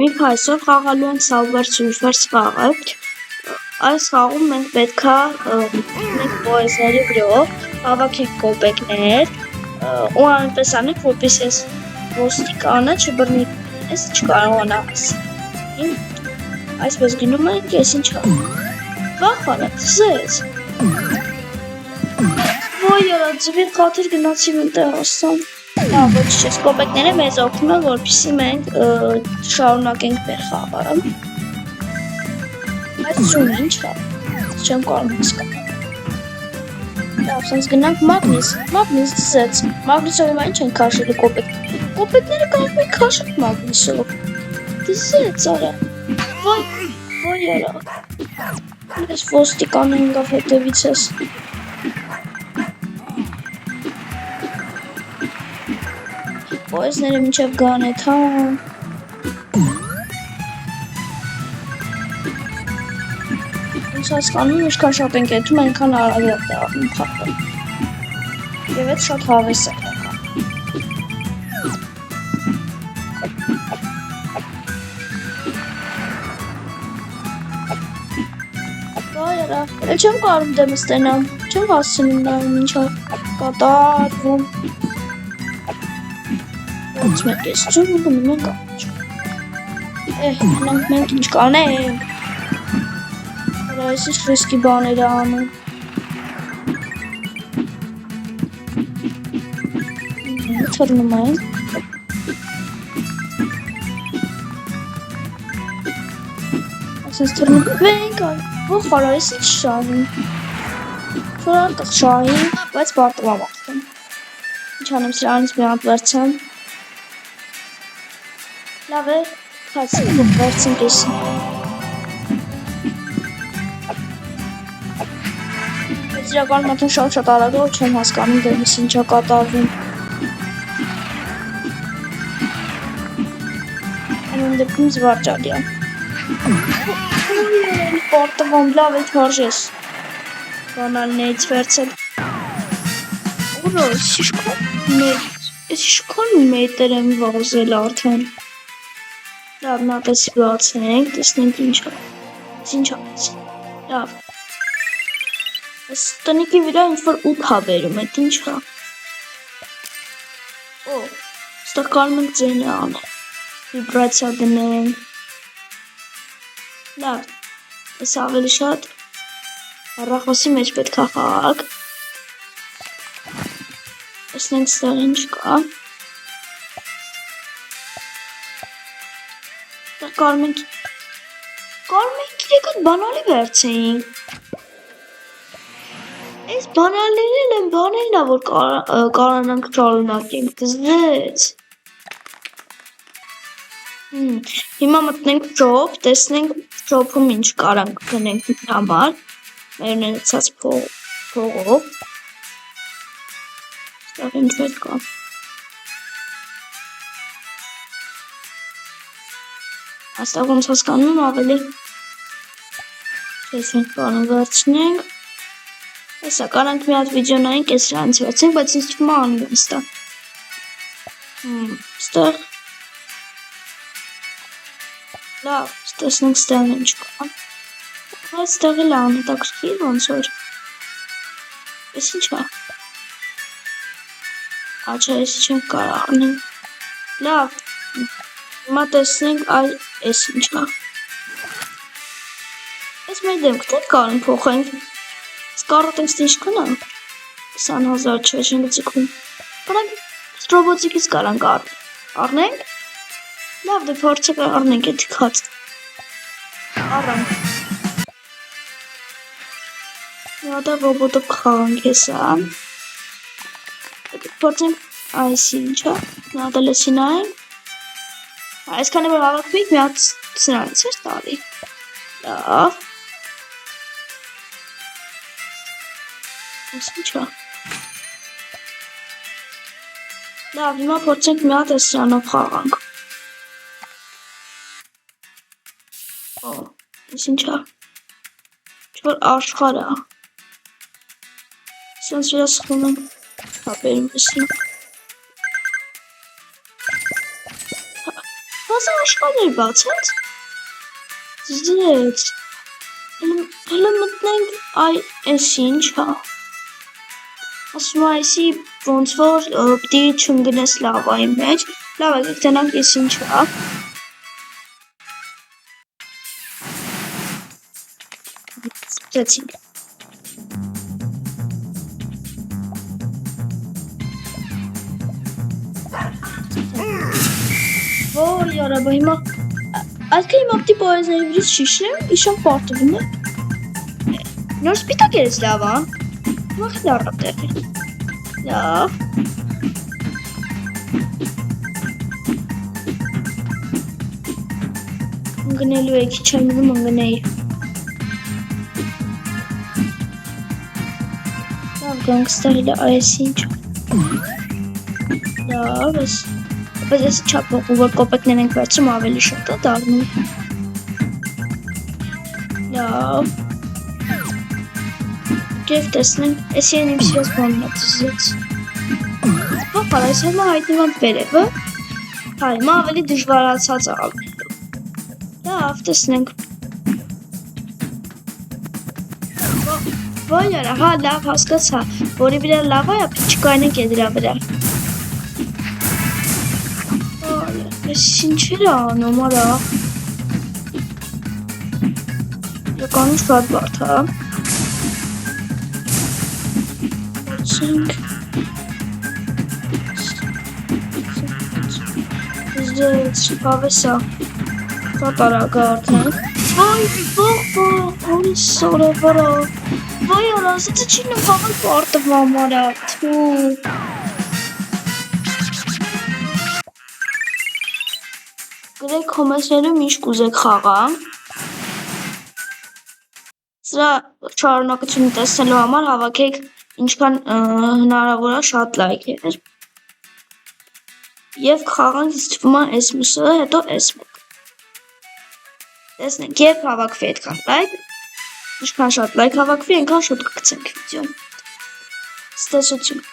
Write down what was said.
Մենք այսօր խաղալու ենք Subway Surfers խաղը։ Այս խաղում մենք պետքա մենք պոեզների գրով հավաքենք կոպեկներ ու այնպես անենք, որպեսզի այս ոստիկանը չբռնի ես չկարողանա ասել։ Այսպես գնում ենք, ես ինչ վախարա, ձեզ։ Ոյ արա, ձվի խաթր գնացի մենտեղ ասամ։ Լավ, ոչ չես, կոպեկները մեզ օգնում են, որպեսզի մենք շարունակենք մեր խաղը։ Այս շունը ինչ է, չեմ կարող հասկանալ։ Լավ, սենց գնանք Մագնիս ձեզ, Մագնիսով հիմա ինչ են քաշելու կոպեկները կարող են քաշել Մագնիսով։ Ձեզ արա, ոյ արա, ես ոստիկան ենգավ հետևից ես։ Պոեզները մինչև գան էդ, հա։ Ինձ հասկանում ինչքան շատ ենք եթում, այնքան արագ տեղում խաղում։ Եվ էդ շատ հավես է կական։ Վայ արա, էլ չեմ կարում դեմս տենամ, չեմ հասցնում նայում ինչա կատարվում։ Ոնց մենք ես ճում ու գնում ենք անչ։ Մենք ինչ կանենք։ Արա այս ինչ ռիսկի բաներ է անում։ Թռնում ենք։ Ասենց թռնում ենք, ոխ արա այս ինչ շահին։ Ֆրատық շահին, բայց բարտվամ աղթում։ Ինչ անեմ սրանից մի հատ վերցեմ։ Լավ է, խացին վերցինք եսին։ Ես իրական մատուն շատ արագով չեմ հասկանում դեմիս ինչա կատարվում։ Այնուն դեպքում զվարջալի է։ Պարտվում լավ է թարժ ես։ Բանալներից վերցել։ Ուրա, ես իշքան մետր եմ վազել արդեն։ Լավ, նա տեսի բացենք, տեսնենք ինչ անեց։ Լավ։ Այս տնիկի վրա ինչ-որ 8 հավերում էդ ինչ հա։ Օ, ստեղ կարում ենք ձենը անել։ Վիբրացիա դնենք։ Լավ, ես ավելի շատ հեռախոսի մեջ պետք է խաղակ։ Տեսնենք ստեղ ինչ կա։ Կարում ենք իրեք այդ բանալի վերցեինք։ Այս բանալներն են բաներն է, որ կարանանք շարունակենք, դզվեց։ Հիմա մտնենք շոփ, տեսնենք շոփում ինչ կարանք գնենք համար, մեր ունեցած փողով։ Ստեղ ինչ կա։ Աստեղ ոնց հասկանում ավելի ես ենք բանը վերցնենք հեսա կարանք մի հատ վիդեո նայենք ես սրանից վերցնենք, բայց ինձ թվում է անում ստեղ ստեղ լավ, տեսնենք ստեղն ինչ կա բայց ստեղ էլ անհետաքրքիր ոնց որ ես ինչ է աչա ես չենք կարող անենք լավ հիմա տեսնենք այ ես ինչ է ես մեր դեմքն էդ կարում փոխենք սկարոտենք ստինչ կնա 20,000 չէ չեն գծիքում կարանք ռոբոտիկից կարանք առնենք լավ դե փորձեք առնենք էդ քած առանք նոդա ռոբոտով կխաղանք հեսա փորձենք այս ինչա նոդա լեսի նայենք այսքանի որ հավաքվենք մի հատ սրանից էր տալի լավ այս ինչ է լավ հիմա փորձենք մի հատ սրանով խաղանք օ այս ինչ է ինչ-որ աշխարհ է սենց վրա սխում ենք հապերում եսին Բազաշ Աշխարհներ բացած։ Զեց։ Հələ մտնենք այս ինչա։ Ասում այսի ոնց որ պիտի չընկնես լավայի մեջ։ Լավ է գտնանք այս ինչա։ Ստացինք։ Ոյ արաբա հիմա Ալքը հիմա պիտի պոեզների վրից շիշրեմ, իշան պարտվում է։ Նոր սպիտակ երես լավ, հիմա խիլ առապ տեղի։ Լավ։ Ընգնելու է քիչ եմ մնում ընգնեի։ Լավ գանք ստահիլ է այս ինչ։ Լավ, բայց ես չապող ու որ կոպեկներ ենք վերցում ավելի շատ է դարնում։ Լավ։ Եվ տեսնենք, ես են իմ սիրած բանն է ծզեց։ Հապար, այս հիմա հայտնվան վերևը, հա, հիմա ավելի դժվարացած աղավնելու։ Լավ, տեսնենք։ Ոյ արա, հա, լավ հասկացա, որի վրա լավ է, չկայնենք է դրա վրա։ Ես ինչեր է անում, արա։ Եկանում շատ բարդ, հա։ Որցենք։ Զեց, հավեսա։ Շատ արագ արդեն։ Ոյ, սորը վրա։ Ոյ արա, ասեցը չի նվաղել պարտվում արա, թու։ Գրեք հոմեսներում ինչ կուզեք խաղամ։ Սրա շարունակությունը տեսնելու համար հավաքեք ինչքան հնարավոր է շատ լայքեր։ Եվ խաղանք ինձ թվում է այս մուսը, հետո այս մեկ։ Տեսնենք, երբ հավաքվի այդքան լայք, ինչքան շատ լայք հավաքվի, այնքան շուտ կգցենք վիդեոն։ Ստեսություն։